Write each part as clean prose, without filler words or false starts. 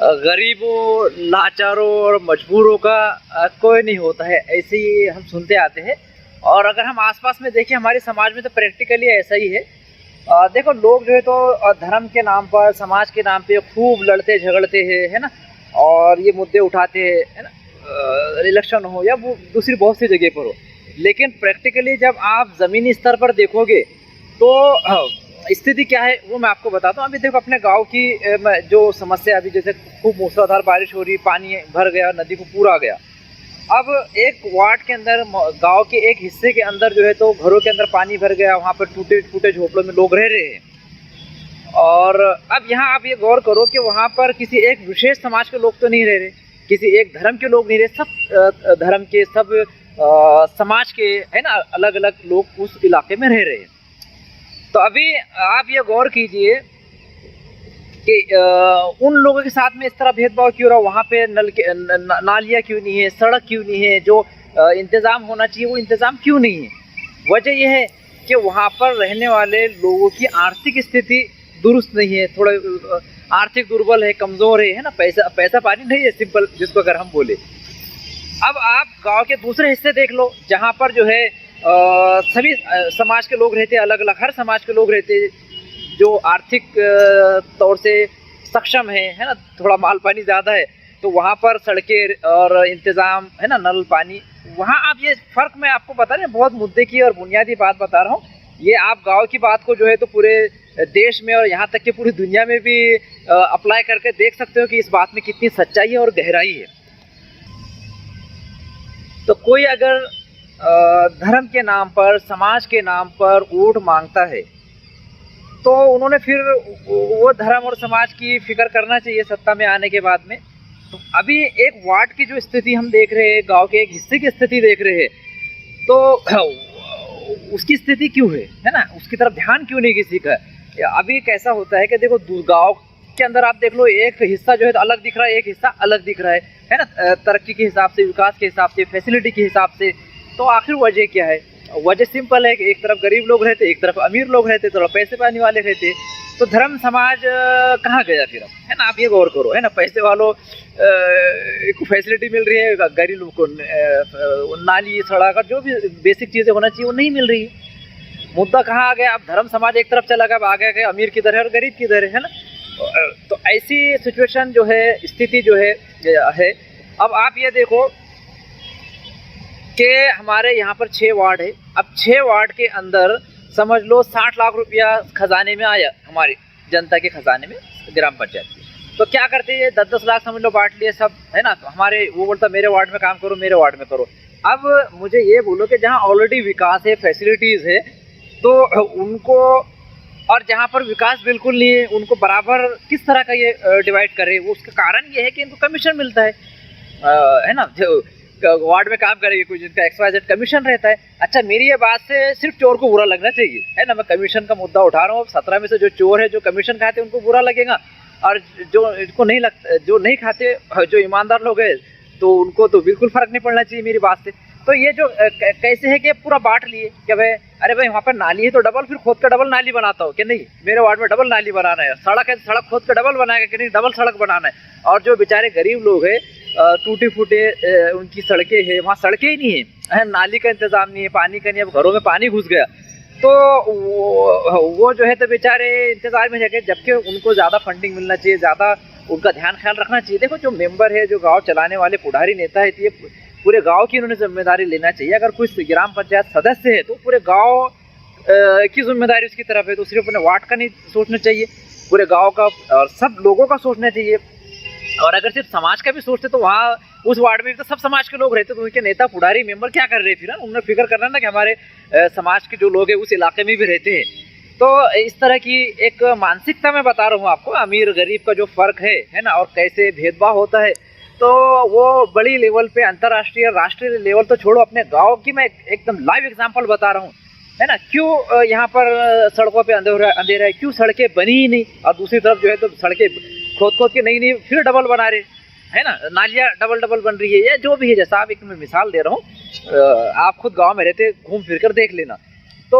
गरीबों, लाचारों और मजबूरों का कोई नहीं होता है, ऐसे ही हम सुनते आते हैं। और अगर हम आसपास में देखें हमारे समाज में तो प्रैक्टिकली ऐसा ही है। देखो लोग जो है तो धर्म के नाम पर, समाज के नाम पे खूब लड़ते झगड़ते हैं, है ना। और ये मुद्दे उठाते हैं, है ना। इलेक्शन हो या वो दूसरी बहुत सी जगह पर हो, लेकिन प्रैक्टिकली जब आप ज़मीनी स्तर पर देखोगे तो स्थिति क्या है वो मैं आपको बताता हूँ। अभी देखो अपने गांव की जो समस्या, अभी जैसे खूब मूसलाधार बारिश हो रही, पानी भर गया, नदी को पूरा गया। अब एक वार्ड के अंदर, गांव के एक हिस्से के अंदर जो है तो घरों के अंदर पानी भर गया, वहाँ पर टूटे फूटे झोपड़ों में लोग रह रहे हैं। और अब यहाँ आप ये गौर करो कि वहाँ पर किसी एक विशेष समाज के लोग तो नहीं रह रहे, किसी एक धर्म के लोग नहीं रहे, सब धर्म के, सब समाज के, है ना, अलग अलग लोग उस इलाके में रह रहे हैं। तो अभी आप ये गौर कीजिए कि उन लोगों के साथ में इस तरह भेदभाव क्यों रहा। वहाँ पे नल के नालियाँ क्यों नहीं है, सड़क क्यों नहीं है, जो इंतज़ाम होना चाहिए वो इंतज़ाम क्यों नहीं है। वजह यह है कि वहाँ पर रहने वाले लोगों की आर्थिक स्थिति दुरुस्त नहीं है, थोड़ा आर्थिक दुर्बल है, कमज़ोर है ना। पैसा पानी नहीं है, सिंपल जिसको अगर हम बोले। अब आप गांव के दूसरे हिस्से देख लो, जहाँ पर जो है सभी समाज के लोग रहते, अलग अलग हर समाज के लोग रहते, जो आर्थिक तौर से सक्षम है ना, थोड़ा माल पानी ज़्यादा है, तो वहाँ पर सड़कें और इंतज़ाम, है ना, नल पानी। वहाँ आप ये फ़र्क मैं आपको बता रहे हैं, बहुत मुद्दे की और बुनियादी बात बता रहा हूँ। ये आप गांव की बात को जो है तो पूरे देश में और यहाँ तक कि पूरी दुनिया में भी अप्लाई करके देख सकते हो कि इस बात में कितनी सच्चाई है और गहराई है। तो कोई अगर धर्म के नाम पर, समाज के नाम पर वोट मांगता है तो उन्होंने फिर वो धर्म और समाज की फिक्र करना चाहिए सत्ता में आने के बाद में। तो अभी एक वार्ड की जो स्थिति हम देख रहे हैं, गांव के एक हिस्से की स्थिति देख रहे हैं, तो उसकी स्थिति क्यों है ना, उसकी तरफ ध्यान क्यों नहीं किसी का। अभी कैसा होता है कि देखो गांव के अंदर आप देख लो, एक हिस्सा जो है तो अलग दिख रहा है, एक हिस्सा अलग दिख रहा है ना, तरक्की के हिसाब से, विकास के हिसाब से, फैसिलिटी के हिसाब से। तो आखिर वजह क्या है? वजह सिंपल है कि एक तरफ गरीब लोग रहते, एक तरफ अमीर लोग रहते, थोड़ा पैसे पाने वाले रहते। तो धर्म समाज कहाँ गया फिर, है ना। आप ये गौर करो, है ना, पैसे वालों को फैसिलिटी मिल रही है, गरीब लोग को नाली, सड़क और जो भी बेसिक चीज़ें होना चाहिए वो नहीं मिल रही है। मुद्दा कहाँ आ गया? अब धर्म समाज एक तरफ चला गया, अब आ गया अमीर किधर है और गरीब किधर है ना। तो ऐसी सिचुएशन जो है, स्थिति जो है। अब आप ये देखो कि हमारे यहाँ पर 6 वार्ड है। अब 6 वार्ड के अंदर समझ लो 60 लाख रुपया खजाने में आया, हमारी जनता के खजाने में, ग्राम पंचायत के। तो क्या करते हैं, 10-10 लाख समझ लो बांट लिए सब, है ना। तो हमारे वो बोलता मेरे वार्ड में काम करो, मेरे वार्ड में करो। अब मुझे ये बोलो कि जहाँ ऑलरेडी विकास है, फैसिलिटीज़ है, तो उनको, और जहाँ पर विकास बिल्कुल नहीं है, उनको बराबर किस तरह का ये डिवाइड करे। वो उसका कारण ये है कि इनको कमीशन मिलता है ना। वार्ड में काम करेगी कुछ, जिनका XYZ कमीशन रहता है। अच्छा, मेरी ये बात से सिर्फ चोर को बुरा लगना चाहिए, है ना। मैं कमीशन का मुद्दा उठा रहा हूँ। 17 में से जो चोर है, जो कमीशन खाते हैं, उनको बुरा लगेगा, और जो इनको नहीं लगता, जो नहीं खाते, जो ईमानदार लोग हैं, तो उनको तो बिल्कुल फर्क नहीं पड़ना चाहिए मेरी बात से। तो ये जो कैसे है कि पूरा बांट लिए कि भाई, अरे भाई वहाँ पर नाली है तो डबल, फिर खोद का डबल नाली बनाता हो कि नहीं, मेरे वार्ड में डबल नाली बनाना है। सड़क है, सड़क खोद का डबल बनाएगा कि नहीं, डबल सड़क बनाना है। और जो बेचारे गरीब लोग हैं, टूटे फूटे उनकी सड़कें हैं, वहाँ सड़कें ही नहीं है, नाली का इंतज़ाम नहीं है, पानी का नहीं। अब घरों में पानी घुस गया तो वो जो है तो बेचारे इंतज़ार में जाके, जबकि उनको ज़्यादा फंडिंग मिलना चाहिए, ज़्यादा उनका ध्यान ख्याल रखना चाहिए। देखो जो मेंबर है, जो गांव चलाने वाले पुढ़ारी नेता है, ये पूरे गांव की इन्होंने जिम्मेदारी लेना चाहिए। अगर कोई ग्राम पंचायत सदस्य है तो पूरे गांव की जिम्मेदारी उसकी तरफ है, तो सिर्फ अपने वार्ड का नहीं सोचना चाहिए, पूरे गांव का और सब लोगों का सोचना चाहिए। और अगर सिर्फ समाज का भी सोचते तो वहाँ उस वार्ड में भी तो सब समाज के लोग रहते, तो उनके नेता पुढ़ारी मेंबर क्या कर रहे थे ना, उन्होंने फिक्र करना ना कि हमारे समाज के जो लोग हैं उस इलाके में भी रहते हैं। तो इस तरह की एक मानसिकता मैं बता रहा हूँ आपको, अमीर गरीब का जो फ़र्क है ना, और कैसे भेदभाव होता है। तो वो बड़ी लेवल पे, अंतर्राष्ट्रीय, राष्ट्रीय लेवल तो छोड़ो, अपने गांव की मैं एकदम लाइव एग्जांपल बता रहा हूँ, है ना। क्यों यहाँ पर सड़कों पे अंधेरा है, क्यों सड़कें बनी ही नहीं, और दूसरी तरफ जो है तो सड़कें खोद के नई फिर डबल बना रहे, है ना। नालियाँ डबल बन रही है, या जो भी है, जैसा आप, एक मैं मिसाल दे रहा हूँ, आप खुद गाँव में रहते, घूम फिर कर देख लेना। तो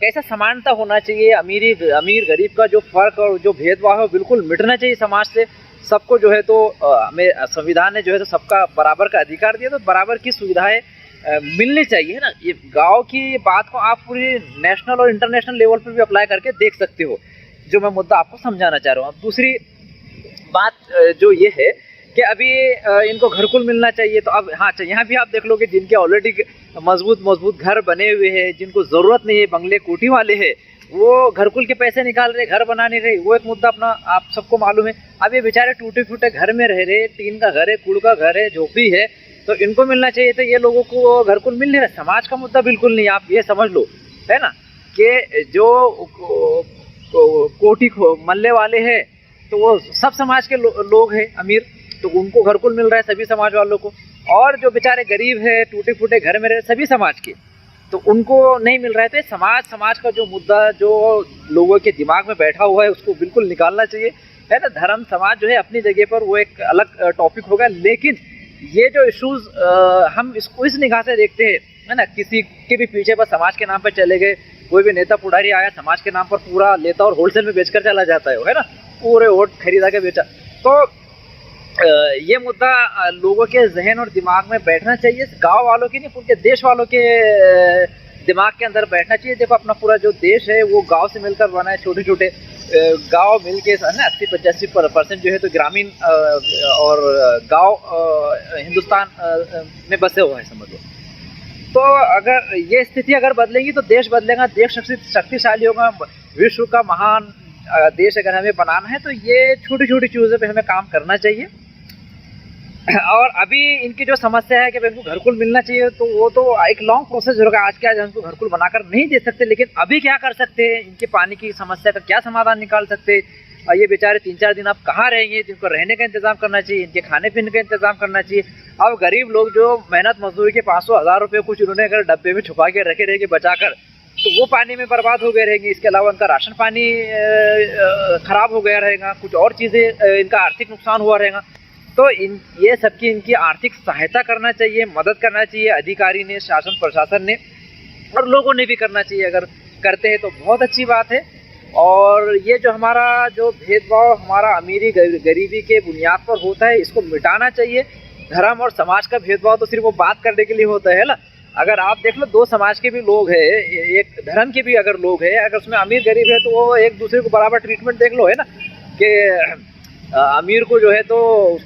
कैसा समानता होना चाहिए, अमीर गरीब का जो फ़र्क और जो भेदभाव है बिल्कुल मिटना चाहिए समाज से। सबको जो है तो हमें संविधान ने जो है तो सबका बराबर का अधिकार दिया, तो बराबर की सुविधाएं मिलनी चाहिए, है ना। ये गांव की बात को आप पूरी नेशनल और इंटरनेशनल लेवल पर भी अप्लाई करके देख सकते हो, जो मैं मुद्दा आपको समझाना चाह रहा हूँ। अब दूसरी बात जो ये है कि अभी इनको घरकुल मिलना चाहिए, तो अब हाँ यहाँ भी आप देख लो कि जिनके ऑलरेडी मजबूत घर बने हुए हैं, जिनको ज़रूरत नहीं है, बंगले कोठी वाले हैं, वो घरकुल के पैसे निकाल रहे, घर बना नहीं रहे, वो एक मुद्दा अपना आप सबको मालूम है। अब ये बेचारे टूटे फूटे घर में रह रहे, टीन का घर है, कूड़ का घर है, झोपड़ी है, तो इनको मिलना चाहिए, तो ये लोगों को घरकुल मिल नहीं रहा। समाज का मुद्दा बिल्कुल नहीं, आप ये समझ लो, है ना, कि जो कोठी मल्ले वाले हैं तो वो सब समाज के लोग हैं अमीर, तो उनको घरकुल मिल रहा है सभी समाज वालों को, और जो बेचारे गरीब है, टूटे फूटे घर में रहे, सभी समाज के, तो उनको नहीं मिल रहा है। तो समाज का जो मुद्दा जो लोगों के दिमाग में बैठा हुआ है उसको बिल्कुल निकालना चाहिए, है ना। धर्म समाज जो है अपनी जगह पर वो एक अलग टॉपिक होगा, लेकिन ये जो इश्यूज हम इसको इस निगाह से देखते हैं, है ना, किसी के भी पीछे पर समाज के नाम पर चले गए, कोई भी नेता पुढ़ारी आया समाज के नाम पर पूरा लेता और होलसेल में बेचकर चला जाता है ना, पूरे वोट खरीदा के बेचा। तो ये मुद्दा लोगों के जहन और दिमाग में बैठना चाहिए, गांव वालों की नहीं, पूरे देश वालों के दिमाग के अंदर बैठना चाहिए। देखो अपना पूरा जो देश है वो गांव से मिलकर बना है, छोटे छोटे गांव मिलके ना 80-85% जो है तो ग्रामीण और गांव हिंदुस्तान में बसे हुए हैं, समझ लो। तो अगर ये स्थिति अगर बदलेगी तो देश बदलेगा, देश शक्तिशाली होगा, विश्व का महान देश अगर हमें बनाना है तो ये छोटी छोटी चीज़ों पे हमें काम करना चाहिए। और अभी इनकी जो समस्या है कि इनको घरकुल मिलना चाहिए, तो वो तो एक लॉन्ग प्रोसेस होगा, आज के आज हमको घरकुल बनाकर नहीं दे सकते, लेकिन अभी क्या कर सकते हैं, इनके पानी की समस्या का क्या समाधान निकाल सकते हैं। ये बेचारे 3-4 दिन अब कहाँ रहेंगे, जिनको रहने का इंतजाम करना चाहिए, इनके खाने पीने का इंतजाम करना चाहिए। अब गरीब लोग जो मेहनत मजदूरी के 500-1000 रुपये कुछ उन्होंने अगर डब्बे में छुपा के रखे रहेंगे बचाकर, तो वो पानी में बर्बाद हो गए रहेंगे। इसके अलावा उनका राशन पानी खराब हो गया रहेगा, कुछ और चीज़ें, इनका आर्थिक नुकसान हुआ रहेगा। तो ये सबकी इनकी आर्थिक सहायता करना चाहिए, मदद करना चाहिए अधिकारी ने, शासन प्रशासन ने, और लोगों ने भी करना चाहिए। अगर करते हैं तो बहुत अच्छी बात है। और ये जो हमारा जो भेदभाव हमारा अमीरी गरीबी के बुनियाद पर होता है, इसको मिटाना चाहिए। धर्म और समाज का भेदभाव तो सिर्फ वो बात करने के लिए होता है ना। अगर आप देख लो, दो समाज के भी लोग हैं, एक धर्म के भी अगर लोग हैं, अगर उसमें अमीर गरीब है तो वो एक दूसरे को बराबर ट्रीटमेंट देख लो, है ना, कि अमीर को जो है तो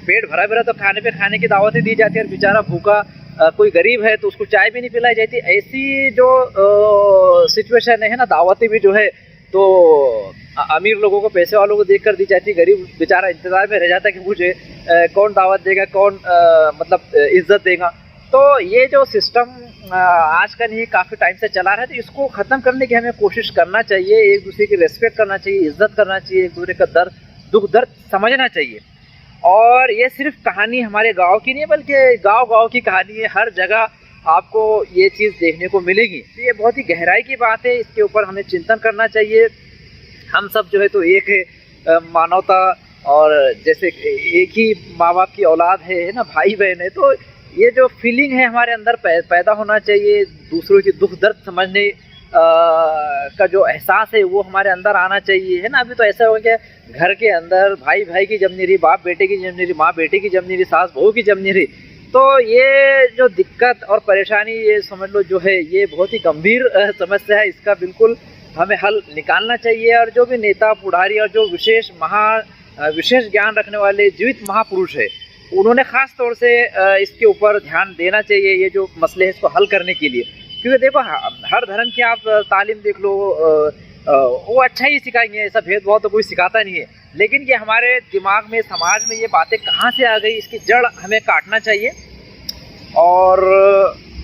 पेट भरा भरा तो खाने की दावतें दी जाती है, और बेचारा भूखा कोई गरीब है तो उसको चाय भी नहीं पिलाई जाती। ऐसी जो सिचुएशन है ना, दावतें भी जो है तो अमीर लोगों को, पैसे वालों को देकर दी जाती है, गरीब बेचारा इंतजार में रह जाता है कि मुझे कौन दावत देगा, कौन मतलब इज्जत देगा। तो ये जो सिस्टम आज का नहीं काफ़ी टाइम से चला रहा है, तो इसको ख़त्म करने की हमें कोशिश करना चाहिए। एक दूसरे की रेस्पेक्ट करना चाहिए, इज्जत करना चाहिए, एक दूसरे का दुख दर्द समझना चाहिए। और ये सिर्फ कहानी हमारे गांव की नहीं है, बल्कि गांव की कहानी है, हर जगह आपको ये चीज़ देखने को मिलेगी। तो ये बहुत ही गहराई की बात है, इसके ऊपर हमें चिंतन करना चाहिए। हम सब जो है तो एक है, मानवता, और जैसे एक ही माँ बाप की औलाद है ना, भाई बहन है, तो ये जो फीलिंग है हमारे अंदर पैदा होना चाहिए। दूसरों की दुख दर्द समझने का जो एहसास है वो हमारे अंदर आना चाहिए, है ना। अभी तो ऐसा हो गया, घर के अंदर भाई भाई की जम नहीं रही, बाप बेटे की जम नहीं रही, माँ बेटे की जम नहीं रही, सास बहू की जम नहीं रही। तो ये जो दिक्कत और परेशानी, ये समझ लो जो है, ये बहुत ही गंभीर समस्या है। इसका बिल्कुल हमें हल निकालना चाहिए। और जो भी नेता पुढ़ारी और जो विशेष ज्ञान रखने वाले जीवित महापुरुष है, उन्होंने ख़ास तौर से इसके ऊपर ध्यान देना चाहिए, ये जो मसले हैं इसको हल करने के लिए। क्योंकि देखो, हर धर्म की आप तालीम देख लो, वो अच्छा ही सिखाएंगे, ऐसा भेदभाव तो कोई सिखाता नहीं है। लेकिन ये हमारे दिमाग में, समाज में ये बातें कहाँ से आ गई, इसकी जड़ हमें काटना चाहिए। और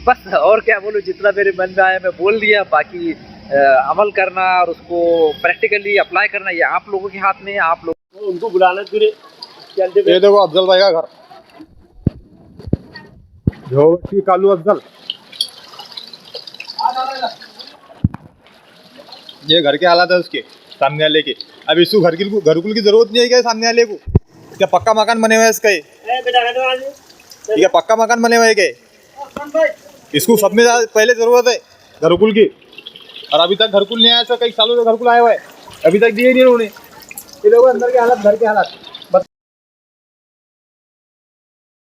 बस, और क्या बोलूँ, जितना मेरे मन में आया मैं बोल दिया। बाकी अमल करना और उसको प्रैक्टिकली अप्लाई करना ये आप लोगों के हाथ में है। आप लोग उनको बुलाना फिर। ये देखो अफजल भाई का घर, जो कालू अफजल, ये घर के हालात है उसके, सामने वाले के। अब इसको घरकुल की जरूरत नहीं है क्या सामने वाले को? क्या पक्का मकान बने हुआ है इसका? ये पक्का मकान बने हुआ है क्या? इसको सब में पहले जरूरत है घरकुल की, और अभी तक घरकुल नहीं आया। कई सालों से घरकुल आया हुआ है, अभी तक दिए नहीं उन्होंने। ये देखो अंदर के हालात, घर के हालात।